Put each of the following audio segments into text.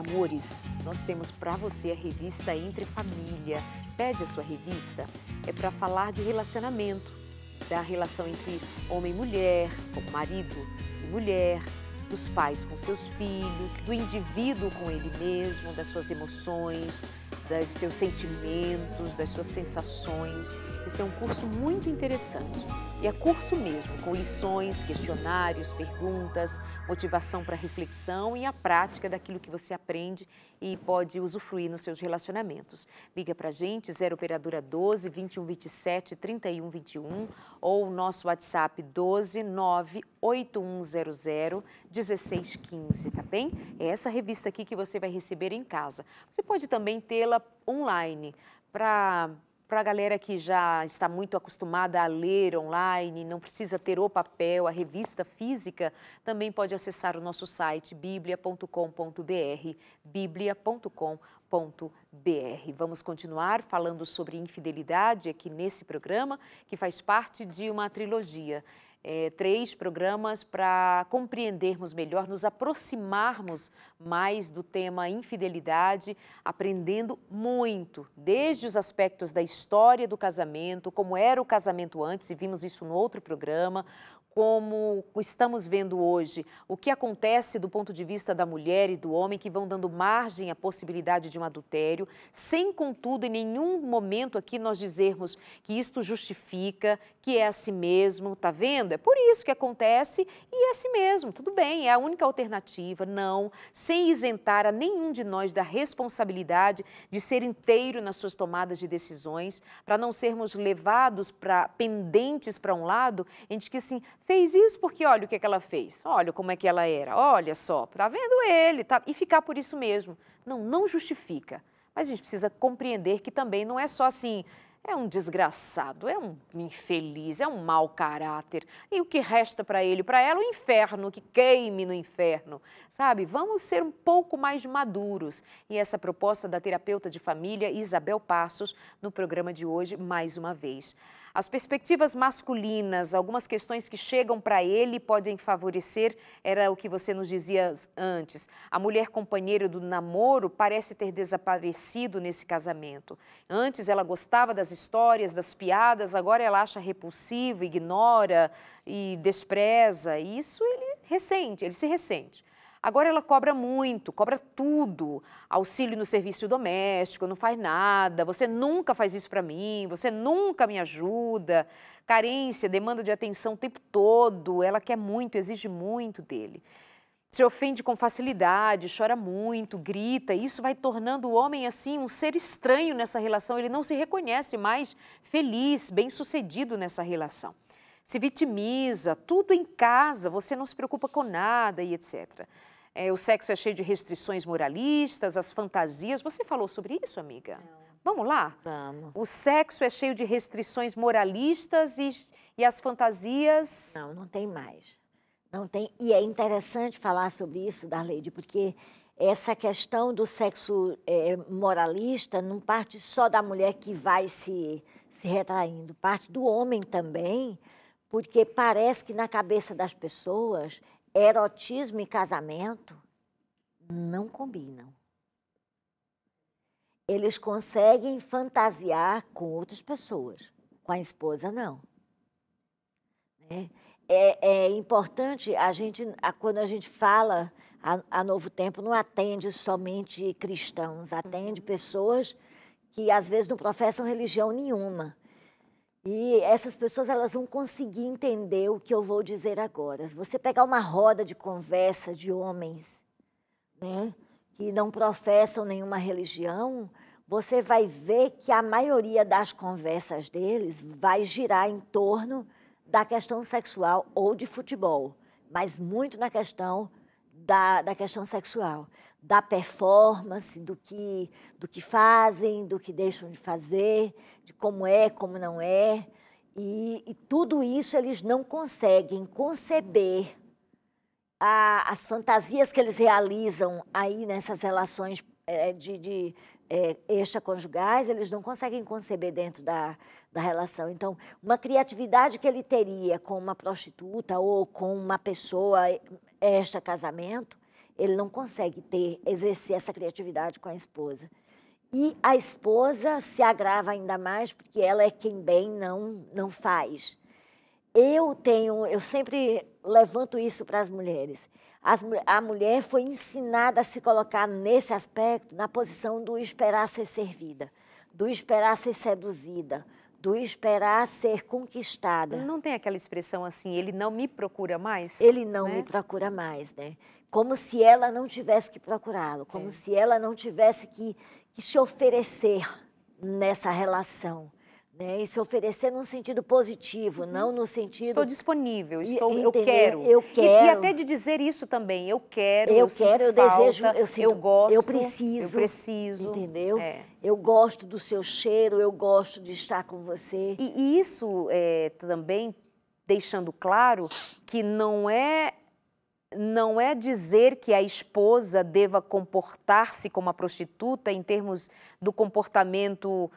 Amores, nós temos para você a revista Entre Família. Pede a sua revista, é para falar de relacionamento, da relação entre homem e mulher, como marido e mulher, dos pais com seus filhos, do indivíduo com ele mesmo, das suas emoções, dos seus sentimentos, das suas sensações. Esse é um curso muito interessante. E é curso mesmo, com lições, questionários, perguntas, motivação para reflexão e a prática daquilo que você aprende e pode usufruir nos seus relacionamentos. Liga para a gente, 0 operadora 12 21 27 31 21 ou o nosso WhatsApp 12 98100 1615, tá bem? É essa revista aqui que você vai receber em casa. Você pode também tê-la online para a galera que já está muito acostumada a ler online, não precisa ter o papel, a revista física, também pode acessar o nosso site biblia.com.br, biblia.com.br. Vamos continuar falando sobre infidelidade aqui nesse programa, que faz parte de uma trilogia. 3 programas para compreendermos melhor, nos aproximarmos mais do tema infidelidade, aprendendo muito, desde os aspectos da história do casamento, como era o casamento antes, e vimos isso no outro programa, como estamos vendo hoje, o que acontece do ponto de vista da mulher e do homem, que vão dando margem à possibilidade de um adultério, sem, contudo, em nenhum momento aqui nós dizermos que isto justifica, que é assim mesmo, tá vendo? É por isso que acontece e é assim mesmo, tudo bem, é a única alternativa, não, sem isentar a nenhum de nós da responsabilidade de ser inteiro nas suas tomadas de decisões, para não sermos levados pendentes para um lado, em que assim, fez isso porque olha o que ela fez, olha como é que ela era, olha só, tá vendo ele, tá? E ficar por isso mesmo. Não, não justifica. Mas a gente precisa compreender que também não é só assim, é um desgraçado, é um infeliz, é um mau caráter. E o que resta para ele, para ela, o inferno, que queime no inferno. Sabe, vamos ser um pouco mais maduros. E essa proposta da terapeuta de família Isabel Passos, no programa de hoje, mais uma vez. As perspectivas masculinas, algumas questões que chegam para ele podem favorecer, era o que você nos dizia antes. A mulher companheira do namoro parece ter desaparecido nesse casamento. Antes ela gostava das histórias, das piadas, agora ela acha repulsivo, ignora e despreza. E isso ele se ressente. Agora ela cobra muito, cobra tudo, auxílio no serviço doméstico, não faz nada, você nunca faz isso para mim, você nunca me ajuda, carência, demanda de atenção o tempo todo, ela quer muito, exige muito dele. Se ofende com facilidade, chora muito, grita, isso vai tornando o homem assim um ser estranho nessa relação, ele não se reconhece mais feliz, bem-sucedido nessa relação. Se vitimiza, tudo em casa, você não se preocupa com nada e etc. O sexo é cheio de restrições moralistas, as fantasias. Você falou sobre isso, amiga? Não. Vamos lá? Vamos. O sexo é cheio de restrições moralistas e as fantasias... Não, não tem mais. Não tem. E é interessante falar sobre isso, Darleide, porque essa questão do sexo moralista não parte só da mulher que vai se retraindo, parte do homem também, porque parece que na cabeça das pessoas, erotismo e casamento não combinam. Eles conseguem fantasiar com outras pessoas, com a esposa não. É importante, quando a gente fala, a Novo Tempo não atende somente cristãos, atende pessoas que às vezes não professam religião nenhuma. E essas pessoas elas vão conseguir entender o que eu vou dizer agora. Se você pegar uma roda de conversa de homens, né, que não professam nenhuma religião, você vai ver que a maioria das conversas deles vai girar em torno da questão sexual ou de futebol, mas muito na questão da questão sexual, da performance, do que fazem, do que deixam de fazer, de como é, como não é. E tudo isso eles não conseguem conceber as fantasias que eles realizam aí nessas relações extraconjugais, eles não conseguem conceber dentro da relação. Então, uma criatividade que ele teria com uma prostituta ou com uma pessoa extra-casamento, ele não consegue exercer essa criatividade com a esposa. E a esposa se agrava ainda mais porque ela é quem bem não faz. Eu sempre levanto isso para as mulheres. A mulher foi ensinada a se colocar nesse aspecto, na posição do esperar ser servida, do esperar ser seduzida, do esperar ser conquistada. Não tem aquela expressão assim, ele não me procura mais? Ele não né? me procura mais, né? Como se ela não tivesse que procurá-lo, como se ela não tivesse que se oferecer nessa relação. Né? E se oferecer num sentido positivo, não no sentido... Estou disponível, eu quero. Eu quero. E até de dizer isso também, eu quero, eu desejo, eu gosto, eu preciso. Entendeu? Eu gosto do seu cheiro, eu gosto de estar com você. E isso também deixando claro que não é dizer que a esposa deva comportar-se como a prostituta em termos do comportamento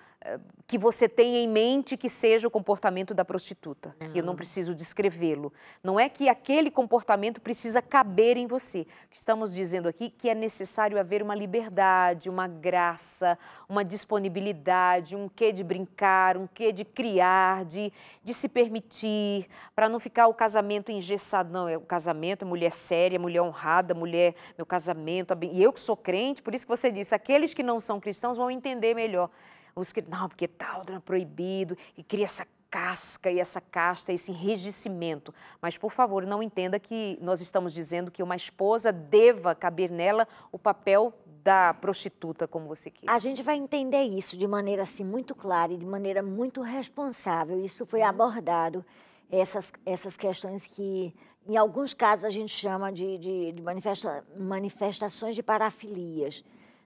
que você tem em mente que seja o comportamento da prostituta, que eu não preciso descrevê-lo. Não é que aquele comportamento precisa caber em você. Estamos dizendo aqui que é necessário haver uma liberdade, uma graça, uma disponibilidade, um quê de brincar, um quê de criar, de se permitir, para não ficar o casamento engessado. Não, o casamento, mulher séria, mulher honrada, mulher, meu casamento. E eu que sou crente, por isso que você disse, aqueles que não são cristãos vão entender melhor. Os que, não, porque tal, é proibido, e cria essa casca e essa casta, esse enrijecimento. Mas, por favor, não entenda que nós estamos dizendo que uma esposa deva caber nela o papel da prostituta, como você quer. A gente vai entender isso de maneira assim, muito clara e de maneira muito responsável. Isso foi abordado, essas questões que, em alguns casos, a gente chama de manifestações de parafilias.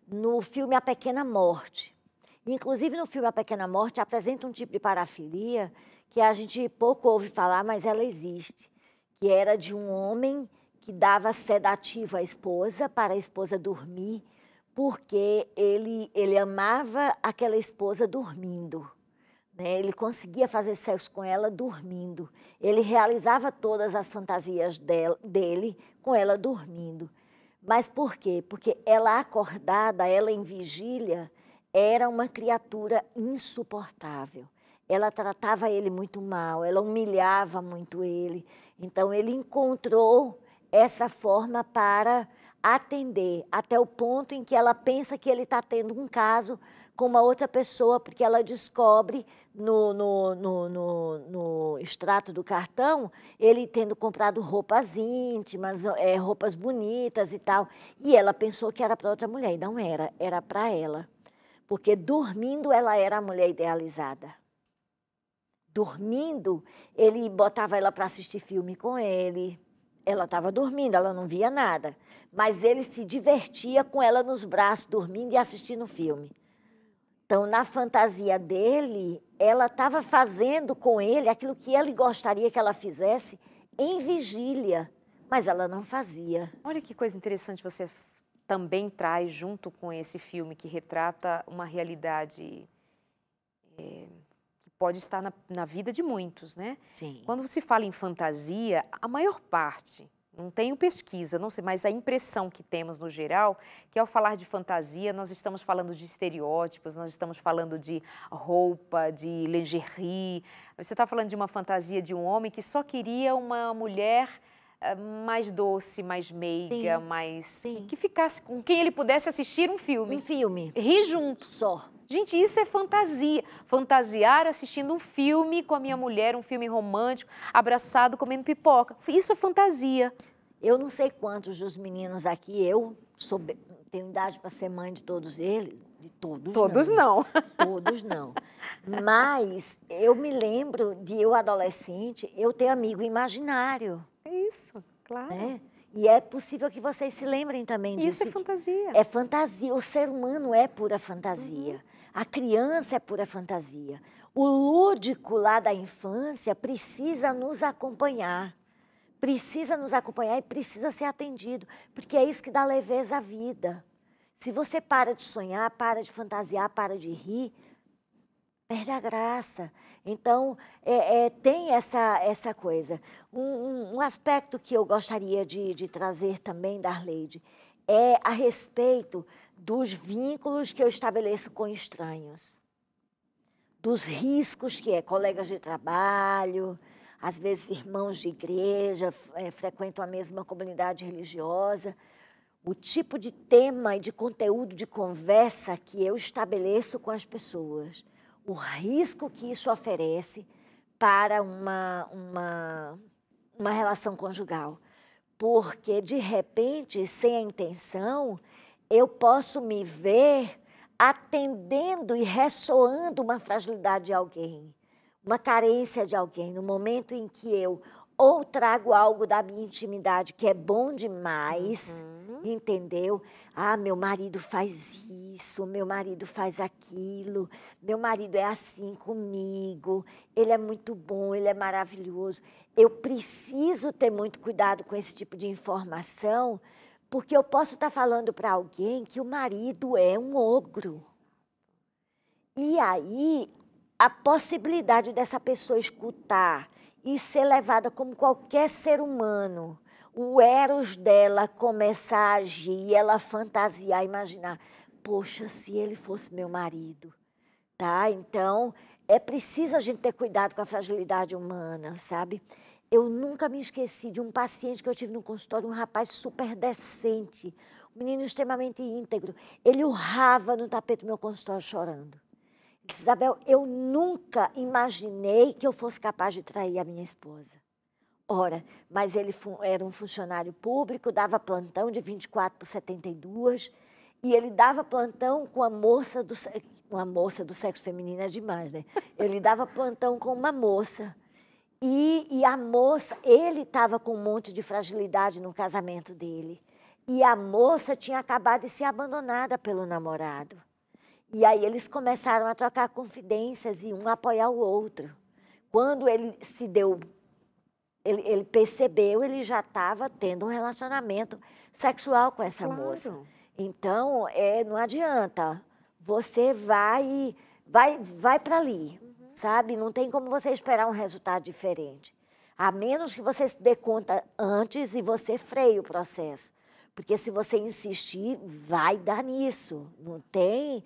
No filme A Pequena Morte, inclusive no filme A Pequena Morte, apresenta um tipo de parafilia que a gente pouco ouve falar, mas ela existe, que era de um homem que dava sedativo à esposa para a esposa dormir, porque ele amava aquela esposa dormindo. Né? Ele conseguia fazer sexo com ela dormindo. Ele realizava todas as fantasias dele com ela dormindo. Mas por quê? Porque ela acordada, ela em vigília, era uma criatura insuportável. Ela tratava ele muito mal, ela humilhava muito ele. Então, ele encontrou essa forma para atender, até o ponto em que ela pensa que ele está tendo um caso com uma outra pessoa, porque ela descobre no extrato do cartão, ele tendo comprado roupas íntimas, roupas bonitas e tal. E ela pensou que era para outra mulher, e não era, era para ela. Porque dormindo ela era a mulher idealizada. Dormindo, ele botava ela para assistir filme com ele. Ela estava dormindo, ela não via nada. Mas ele se divertia com ela nos braços, dormindo e assistindo filme. Então, na fantasia dele, ela estava fazendo com ele aquilo que ele gostaria que ela fizesse em vigília. Mas ela não fazia. Olha que coisa interessante você também traz junto com esse filme que retrata uma realidade que pode estar na vida de muitos, né? Sim. Quando se fala em fantasia, a maior parte, não tenho pesquisa, não sei, mas a impressão que temos no geral, que ao falar de fantasia, nós estamos falando de estereótipos, nós estamos falando de roupa, de lingerie. Você está falando de uma fantasia de um homem que só queria uma mulher mais doce, mais meiga, que ficasse com quem ele pudesse assistir um filme. Um filme. Rir junto. Só. Gente, isso é fantasia. Fantasiar assistindo um filme com a minha mulher, um filme romântico, abraçado, comendo pipoca. Isso é fantasia. Eu não sei quantos dos meninos aqui, tenho idade para ser mãe de todos eles. De todos não. Todos não. Mas eu me lembro de eu, adolescente, eu ter amigo imaginário. Isso, claro. Né? E é possível que vocês se lembrem também disso. Isso é fantasia. É fantasia. O ser humano é pura fantasia. A criança é pura fantasia. O lúdico lá da infância precisa nos acompanhar. Precisa nos acompanhar e precisa ser atendido. Porque é isso que dá leveza à vida. Se você para de sonhar, para de fantasiar, para de rir, Perde a graça. Então, tem essa coisa. Um aspecto que eu gostaria de trazer também, Darleide, é a respeito dos vínculos que eu estabeleço com estranhos. Dos riscos que colegas de trabalho, às vezes irmãos de igreja, frequentam a mesma comunidade religiosa. O tipo de tema e de conteúdo de conversa que eu estabeleço com as pessoas. O risco que isso oferece para uma relação conjugal. Porque, de repente, sem a intenção, eu posso me ver atendendo e ressoando uma fragilidade de alguém, uma carência de alguém, no momento em que eu ou trago algo da minha intimidade que é bom demais, entendeu? Ah, meu marido faz isso, meu marido faz aquilo, meu marido é assim comigo, ele é muito bom, ele é maravilhoso. Eu preciso ter muito cuidado com esse tipo de informação, porque eu posso estar falando para alguém que o marido é um ogro. E aí, a possibilidade dessa pessoa escutar e ser levada como qualquer ser humano, o eros dela começar a agir, ela fantasiar, imaginar, poxa, se ele fosse meu marido, tá? Então, é preciso a gente ter cuidado com a fragilidade humana, sabe? Eu nunca me esqueci de um paciente que eu tive no consultório, um rapaz super decente, um menino extremamente íntegro. Ele urrava no tapete do meu consultório chorando. Isabel, eu nunca imaginei que eu fosse capaz de trair a minha esposa. Ora, mas ele era um funcionário público, dava plantão de 24 por 72, e ele dava plantão com uma moça do sexo feminino é demais, né? Ele dava plantão com uma moça. E a moça, ele estava com um monte de fragilidade no casamento dele. E a moça tinha acabado de ser abandonada pelo namorado. E aí eles começaram a trocar confidências e um apoiar o outro. Quando ele se deu, ele percebeu, ele já estava tendo um relacionamento sexual com essa moça. Então, não adianta, você vai para ali, sabe? Não tem como você esperar um resultado diferente. A menos que você se dê conta antes e você freie o processo. Porque se você insistir, vai dar nisso. Não tem,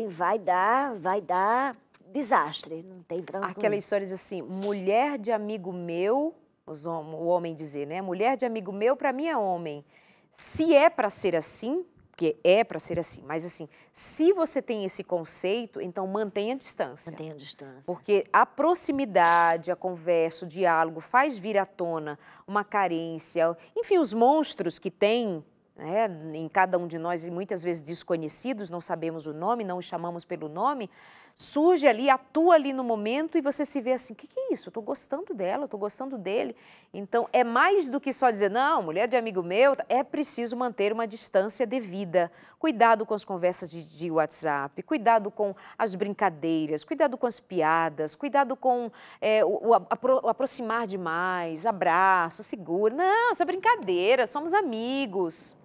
vai dar desastre. Não tem pra onde. Aquela história diz assim, mulher de amigo meu, o homem dizer, né? Mulher de amigo meu, para mim é homem. Se é para ser assim, porque é para ser assim, mas assim, se você tem esse conceito, então mantenha a distância. Mantenha a distância. Porque a proximidade, a conversa, o diálogo faz vir à tona uma carência, enfim, os monstros que tem, né, em cada um de nós e muitas vezes desconhecidos, não sabemos o nome, não os chamamos pelo nome, surge ali, atua ali no momento e você se vê assim, o que é isso? Eu estou gostando dela, eu estou gostando dele. Então, é mais do que só dizer, não, mulher de amigo meu, é preciso manter uma distância devida. Cuidado com as conversas de WhatsApp, cuidado com as brincadeiras, cuidado com as piadas, cuidado com o aproximar demais, abraço, seguro. Não, essa brincadeira, somos amigos.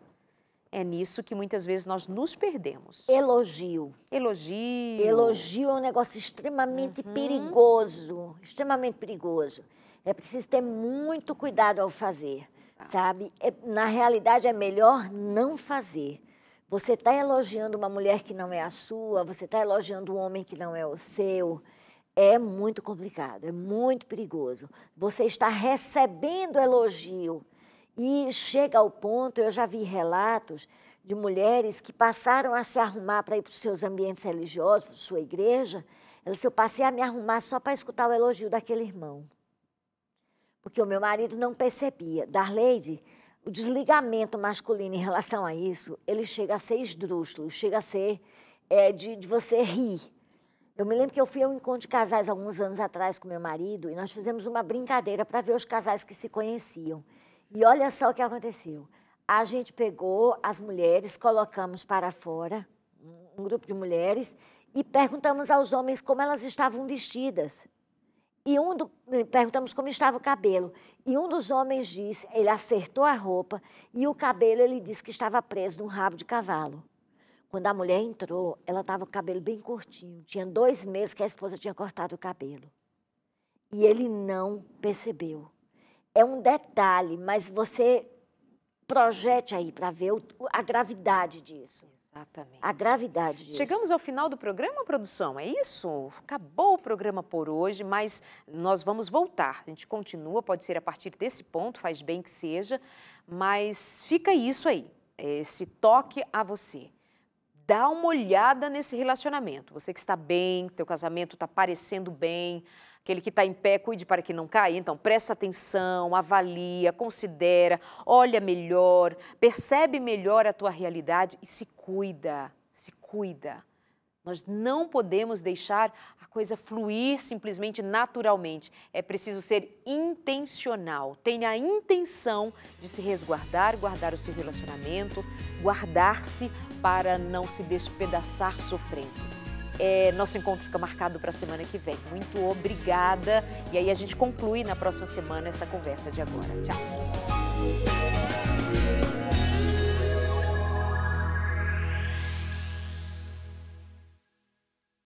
É nisso que muitas vezes nós nos perdemos. Elogio. Elogio. Elogio é um negócio extremamente perigoso, extremamente perigoso. É preciso ter muito cuidado ao fazer, sabe? Na realidade, é melhor não fazer. Você está elogiando uma mulher que não é a sua, você está elogiando um homem que não é o seu. É muito complicado, é muito perigoso. Você está recebendo elogio. E chega ao ponto, eu já vi relatos de mulheres que passaram a se arrumar para ir para os seus ambientes religiosos, para a sua igreja. Elas disseram, eu passei a me arrumar só para escutar o elogio daquele irmão. Porque o meu marido não percebia. Darleide, o desligamento masculino em relação a isso, ele chega a ser esdrúxulo, chega a ser de você rir. Eu me lembro que eu fui a um encontro de casais alguns anos atrás com meu marido e nós fizemos uma brincadeira para ver os casais que se conheciam. E olha só o que aconteceu. A gente pegou as mulheres, colocamos para fora, um grupo de mulheres, e perguntamos aos homens como elas estavam vestidas. E perguntamos como estava o cabelo. E um dos homens disse, ele acertou a roupa, e o cabelo ele disse que estava preso num rabo de cavalo. Quando a mulher entrou, ela estava com o cabelo bem curtinho. Tinha 2 meses que a esposa tinha cortado o cabelo. E ele não percebeu. É um detalhe, mas você projete aí para ver a gravidade disso. Exatamente. A gravidade disso. Chegamos ao final do programa, produção, é isso? Acabou o programa por hoje, mas nós vamos voltar. A gente continua, pode ser a partir desse ponto, faz bem que seja, mas fica isso aí, esse toque a você. Dá uma olhada nesse relacionamento. Você que está bem, teu casamento está parecendo bem, aquele que está em pé, cuide para que não caia. Então, presta atenção, avalia, considera, olha melhor, percebe melhor a tua realidade e se cuida, se cuida. Nós não podemos deixar a coisa fluir simplesmente naturalmente. É preciso ser intencional. Tenha a intenção de se resguardar, guardar o seu relacionamento, guardar-se para não se despedaçar sofrendo. Nosso encontro fica marcado para a semana que vem. Muito obrigada. E aí a gente conclui na próxima semana essa conversa de agora. Tchau.